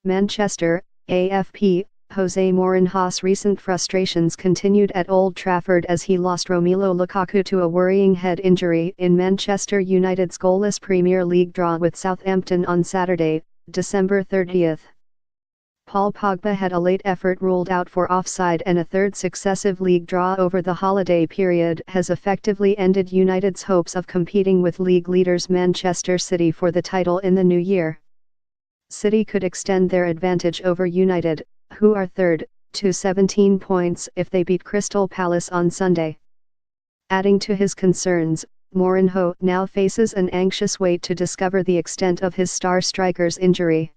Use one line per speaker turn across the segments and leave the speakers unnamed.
Manchester, AFP. Jose Mourinho's recent frustrations continued at Old Trafford as he lost Romelu Lukaku to a worrying head injury in Manchester United's goalless Premier League draw with Southampton on Saturday, December 30. Paul Pogba had a late effort ruled out for offside, and a third successive league draw over the holiday period has effectively ended United's hopes of competing with league leaders Manchester City for the title in the new year. City could extend their advantage over United, who are third, to 17 points if they beat Crystal Palace on Sunday. Adding to his concerns, Mourinho now faces an anxious wait to discover the extent of his star striker's injury.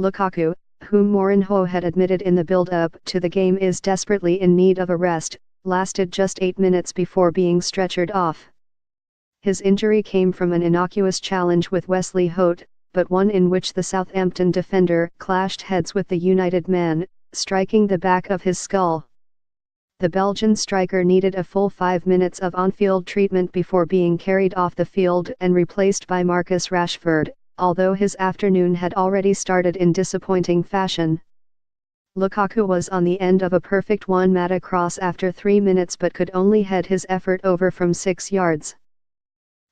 Lukaku, whom Mourinho had admitted in the build-up to the game is desperately in need of a rest, lasted just 8 minutes before being stretchered off. His injury came from an innocuous challenge with Wesley Hoedt, but one in which the Southampton defender clashed heads with the United man, striking the back of his skull. The Belgian striker needed a full 5 minutes of on-field treatment before being carried off the field and replaced by Marcus Rashford, although his afternoon had already started in disappointing fashion. Lukaku was on the end of a perfect one-mata cross after 3 minutes but could only head his effort over from 6 yards.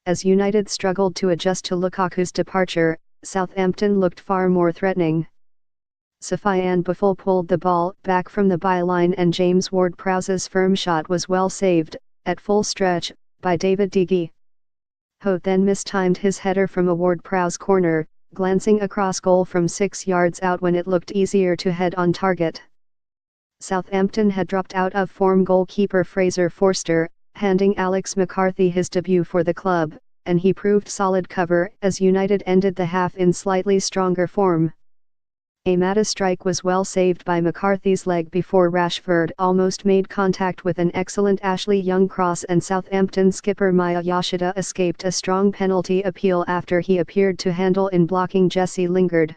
As United struggled to adjust to Lukaku's departure, Southampton looked far more threatening. Sofiane Boufal pulled the ball back from the byline and James Ward-Prowse's firm shot was well saved, at full stretch, by David De Gea. Hoedt then mistimed his header from a Ward-Prowse corner, glancing across goal from 6 yards out when it looked easier to head on target. Southampton had dropped out of form goalkeeper Fraser Forster, handing Alex McCarthy his debut for the club, and he proved solid cover as United ended the half in slightly stronger form. A Mata strike was well saved by McCarthy's leg before Rashford almost made contact with an excellent Ashley Young cross, and Southampton skipper Maya Yoshida escaped a strong penalty appeal after he appeared to handle in blocking Jesse Lingard.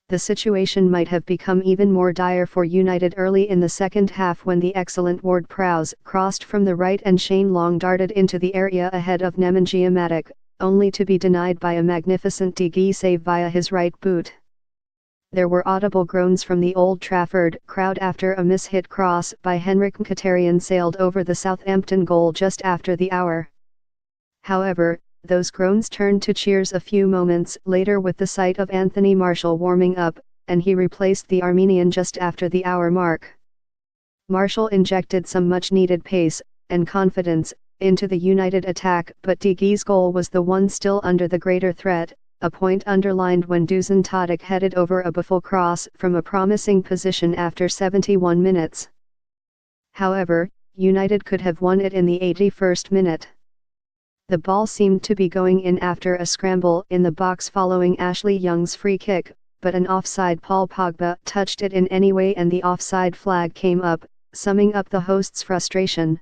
The situation might have become even more dire for United early in the second half when the excellent Ward-Prowse crossed from the right and Shane Long darted into the area ahead of Nemanja Matic, only to be denied by a magnificent De Gea save via his right boot. There were audible groans from the Old Trafford crowd after a mishit cross by Henrik Mkhitaryan sailed over the Southampton goal just after the hour. However, those groans turned to cheers a few moments later with the sight of Anthony Martial warming up, and he replaced the Armenian just after the hour mark. Martial injected some much-needed pace and confidence into the United attack, but De Gea's goal was the one still under the greater threat, a point underlined when Dusan Tadic headed over a Boufal cross from a promising position after 71 minutes. However, United could have won it in the 81st minute. The ball seemed to be going in after a scramble in the box following Ashley Young's free kick, but an offside Paul Pogba touched it in anyway and the offside flag came up, summing up the hosts' frustration.